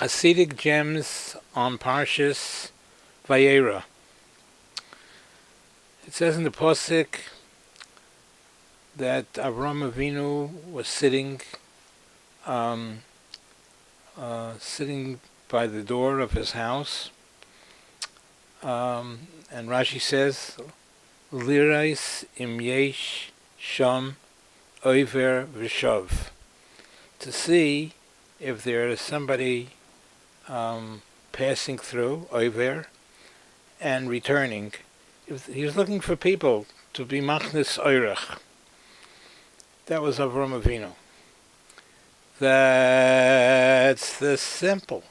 Chassidic gems on Parshas Vayeira. It says in the Pasuk that Avram Avinu was sitting by the door of his house, and Rashi says, "Lirais im yesh sham over v'shav," to see if there is somebody passing through, over, and returning. He was looking for people to be machnis oirech. That was Avram Avinu. That's the simple.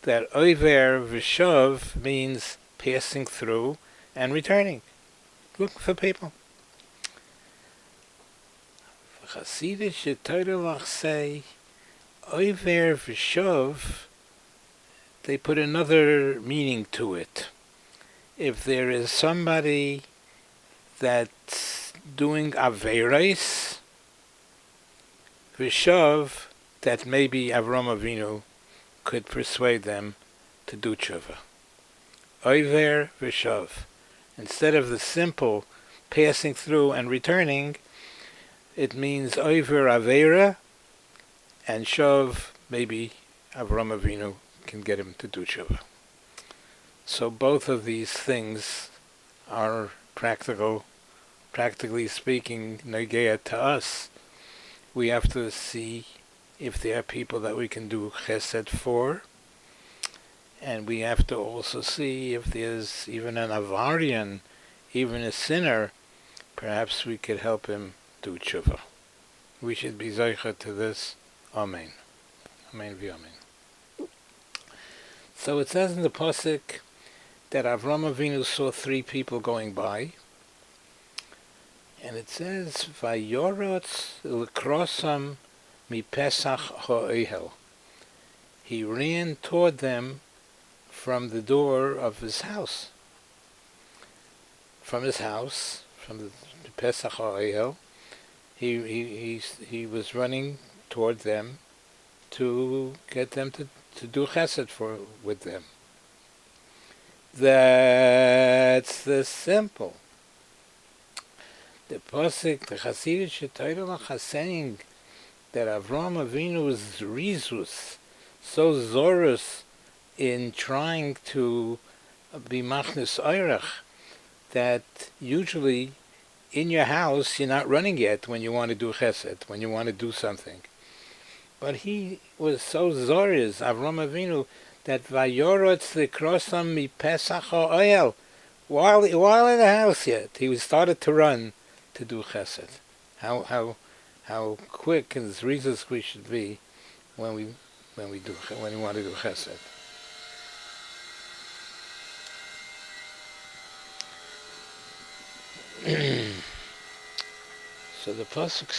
That over v'shav means passing through and returning. Looking for people. Chassidic Torah say over v'shav, they put another meaning to it. If there is somebody that's doing Vayeira, v'shav, that maybe Avram Avinu could persuade them to do tshuva. Over v'shav. Instead of the simple passing through and returning, it means over Vayeira, and shav, maybe Avram Avinu can get him to do tshuva. So both of these things are practically speaking, negea to us. We have to see if there are people that we can do chesed for, and we have to also see if there's even an avarian, even a sinner, perhaps we could help him do tshuva. We should be zeicha to this. Amen. Amen v'amen. So it says in the Pasuk that Avram Avinu saw three people going by, and it says, "Vayorotz l'krosam mi pesach ha'ohel." He ran toward them from the door of his house. From the pesach ha'ohel, he was running toward them to get them to do chesed with them. That's the simple. The Pasuk, the Chassidic Torah is saying that Avram Avinu's rizus, so zorus in trying to be machnis oirech, that usually in your house you're not running yet when you want to do chesed, when you want to do something. But he was so zorus, Avram Avinu, that vayorotz l'krosam mi pesach ha'ohel, while in the house yet, he started to run to do chesed. How quick and zrizus we should be when we want to do chesed. So the Pasuk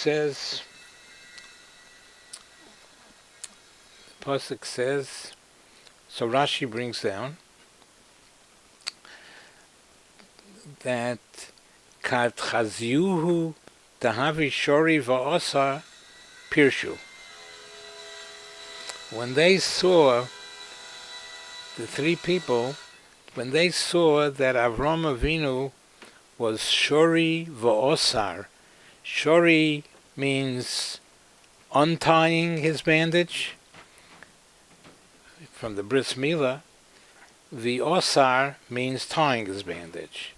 says, so Rashi brings down that kat chaziuhu tahavi shori va'osa pirshu. When they saw the three people, when they saw that Avram Avinu was shori va'osar, shori means untying his bandage from the bris milah. The osar means tying his bandage.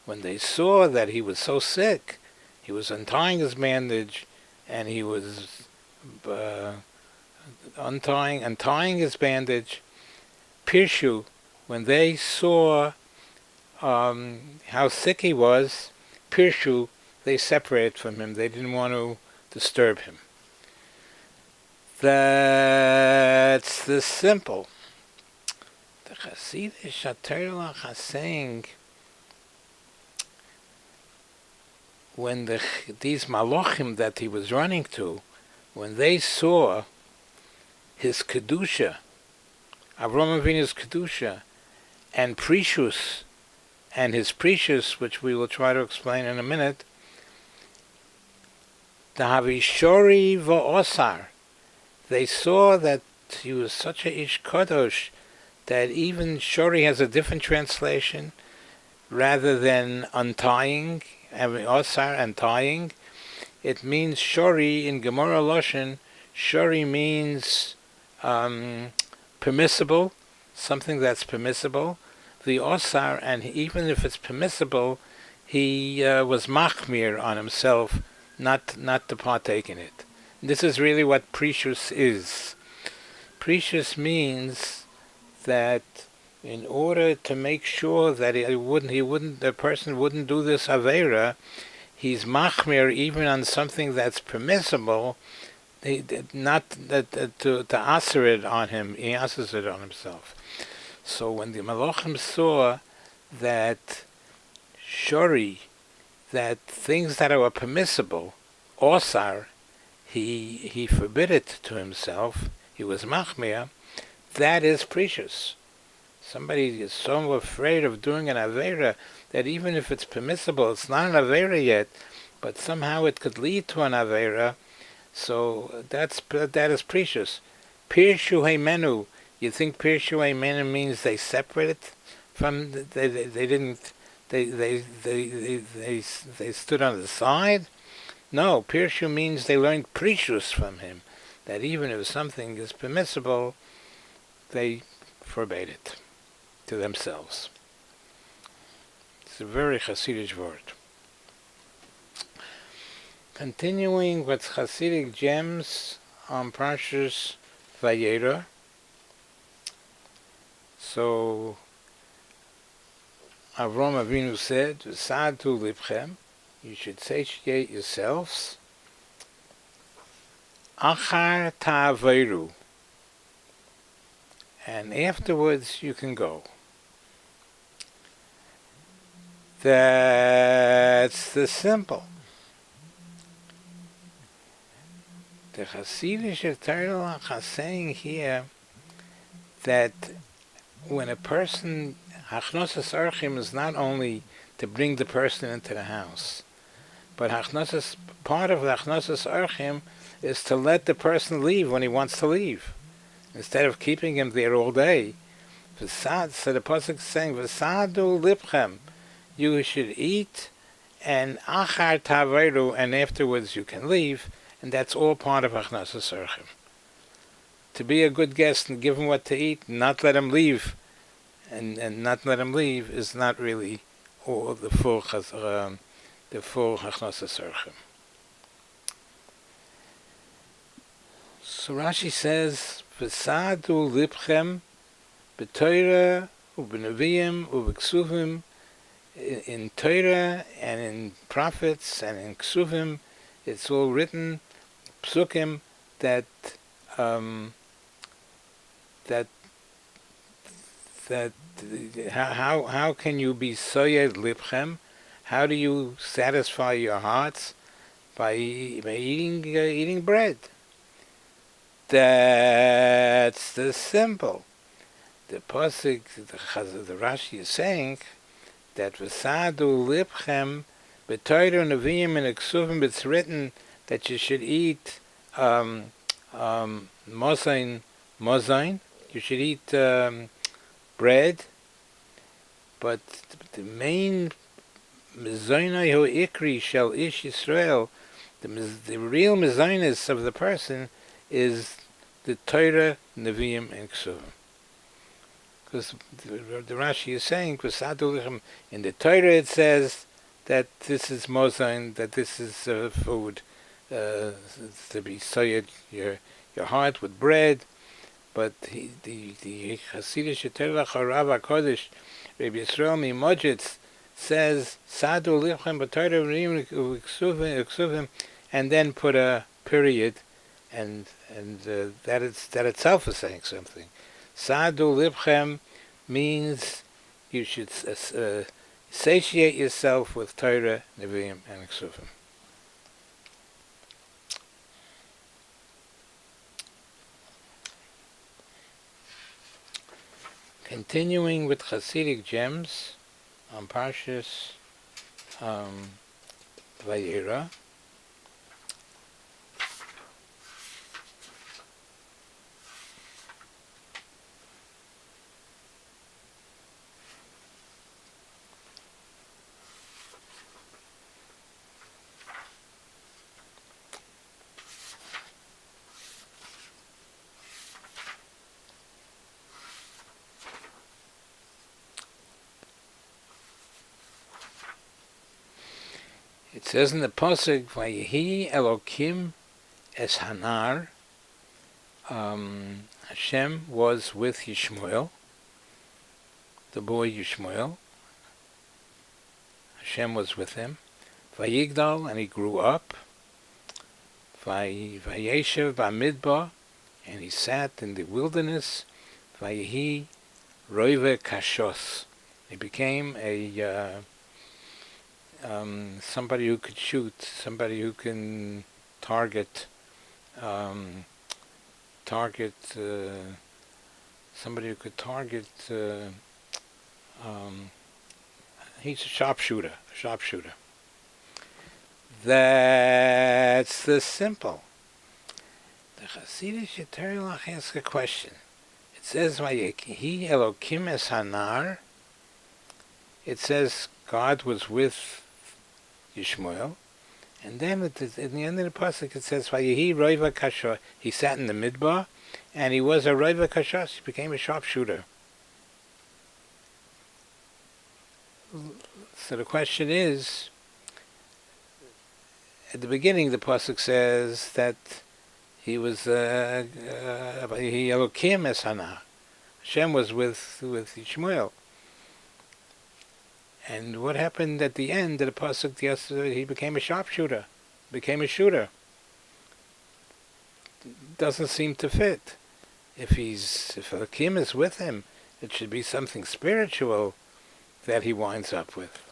When they saw that he was so sick, he was untying his bandage, and he was untying his bandage. Pirshu, when they saw how sick he was, pirshu, they separated from him. They didn't want to disturb him. That's the simple. The Chassidic Torah is saying, when these malochim that he was running to, when they saw his kedusha, Avram Avinu's kedusha, and precious, and his precious, which we will try to explain in a minute, the havishori va'osar, they saw that he was such a ish kadosh that even Shori has a different translation. Rather than untying, having osar and tying, it means Shori in Gemara Loshen. Shori means permissible, something that's permissible. The osar, and even if it's permissible, he was machmir on himself not to partake in it. This is really what Parshas is. Parshas means that in order to make sure that the person wouldn't do this Vayeira, he's machmir even on something that's permissible, not to aser it on him, he asers it on himself. So when the Malachim saw that Shori, that things that are permissible, osar, he forbid it to himself, he was machmir, that is Parshas. Somebody is so afraid of doing an Vayeira that even if it's permissible, it's not an Vayeira yet, but somehow it could lead to an Vayeira. So that is Parshas. Pirshu Heimenu. You think Pirshu Heimenu means they separated from? They stood on the side. No, Pirshu means they learned Parshas from him. That even if something is permissible, they forbade it to themselves. It's a very Chassidic word. Continuing with Chassidic gems on Parshas Vayeira. So Avram Avinu said, "Sa'atu libchem," you should satiate yourselves. Achar ta'aveiru, and afterwards you can go. That's the simple. The Chassidic Torah is saying here that when a person, Hachnosas Orchim is not only to bring the person into the house, but part of the Hachnosas Orchim is to let the person leave when he wants to leave, instead of keeping him there all day. So the pasuk is saying, "V'sadu libchem," you should eat, and achar taveru, and afterwards you can leave, and that's all part of Hachnosas Orchim. To be a good guest and give him what to eat, not let him leave, and not let him leave is not really all the full Hachnosas Orchim. So Rashi says, "V'sadu libchem b'Torah u'b'Neviim u'b'Ksuvim." In Torah and in prophets and in Ksuvim, it's all written, psukim, that how can you be soyed libchem? How do you satisfy your hearts? By eating bread. That's the simple. The pasuk, the Rashi is saying that v'sadu libchem b'Torah Neviim and Ksuvim, it's written that you should eat mozain. You should eat bread, but the main mezonai ho ikri shel ish Yisrael, the real mezonis of the person is the Torah, Neviim, and Ksuvim. Because the Rashi is saying, in the Torah it says that this is mozain, that this is food, to be soyed your heart with bread. But the Chassidic Torah Charav HaKodesh, Rabbi Yisrael Mimojitz, says, Sadu lichem b'Torah v'Ksuvim, and then put a period, and that itself is saying something. Sadu libchem means you should satiate yourself with Torah, Neviim, and Ksuvim. Continuing with Chassidic gems on Parshas Vayeira. says in the pasuk, Vayehi Elokim es Hanar. Hashem was with Yishmael, the boy Yishmael. Hashem was with him. Vayigdal, and he grew up. Vayeshev b'midbar, and he sat in the wilderness. Vayehi roive kashos. He became a somebody who could shoot, somebody who can target, somebody who could target. He's a sharpshooter. That's the simple. The Chassidic Torah asks a question. It says, "Vayehi Elokim es Hanar." It says God was with Yishmael, and then in the end of the pasuk it says, "Vayehi roiva kasha." He sat in the midbar, and he was a roiva kashas. He became a sharpshooter. So the question is, at the beginning the pasuk says that he was Elokim es Hanar. Hashem was with Yishmael. And what happened at the end of the pasuk yesterday? He became a sharpshooter, became a shooter. Doesn't seem to fit. If Elokim is with him, it should be something spiritual that he winds up with.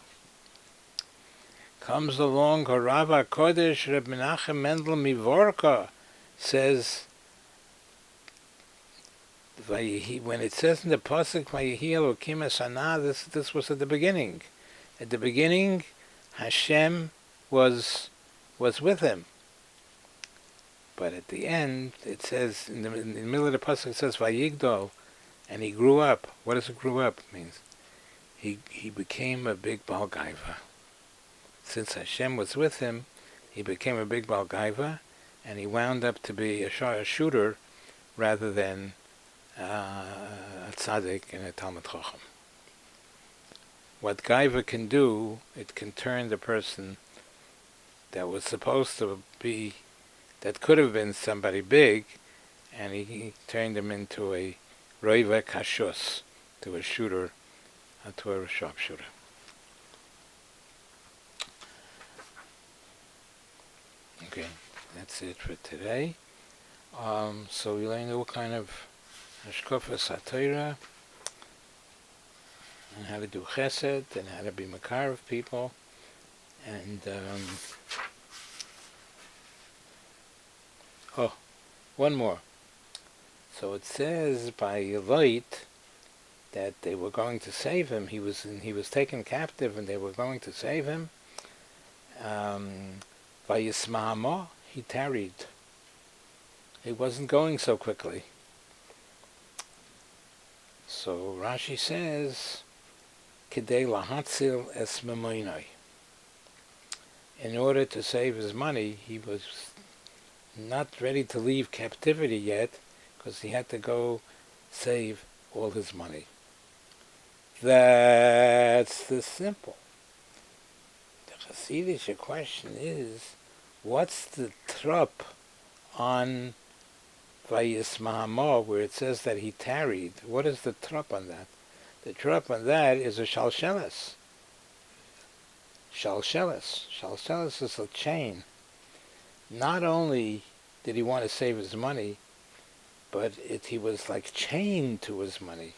Comes along Rav HaKodesh Reb Menachem Mendel Mivorka, says, when it says in the pasuk Vayehi Elokim es Hanar, this was at the beginning. At the beginning, Hashem was with him. But at the end, it says in the middle of the pasuk, it says Vayigdol, and he grew up. What does it grew up? It means he became a big Baal Gaiva. Since Hashem was with him, he became a big Baal Gaiva, and he wound up to be a shooter rather than a tzaddik and a Talmid Chacham. What Gaiva can do, it can turn the person that was supposed to be, that could have been somebody big, and he turned him into a roiva kashus, to a shooter, to a sharpshooter. Okay, that's it for today. So we learned all kind of hashkafas HaTorah, and how to do chesed, and how to be makar of people, and one more. So it says by Lot that they were going to save him. He was taken captive, and they were going to save him. Vayisma'amo, he tarried. He wasn't going so quickly. So Rashi says, Kidei lahatzil es memoinoi. In order to save his money, he was not ready to leave captivity yet, because he had to go save all his money. That's the simple. The Chassidic question is, what's the trup on Vayisma'amo, where it says that he tarried? What is the trup on that? The trup on that is a shalshelis. Shalshelis is a chain. Not only did he want to save his money, but he was like chained to his money.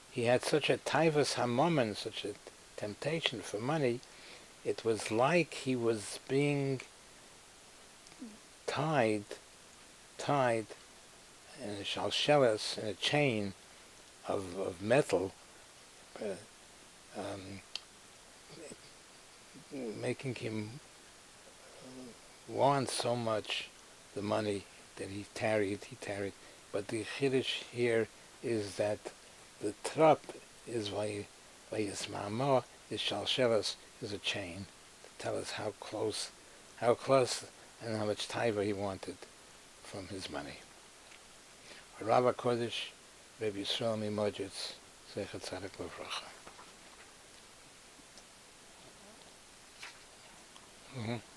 He had such a taivas hamomen, such a temptation for money. It was like he was being tied in a shalshelis, in a chain of metal, making him want so much the money that he tarried. But the chiddush here is that the trup is Vayisma'amo, is shalshelis, is a chain, to tell us how close and how much taiva he wanted from his money. Rav HaKodesh Reb Yisrael Mimojitz, Zecher Tzaddik Livracha. Mhm.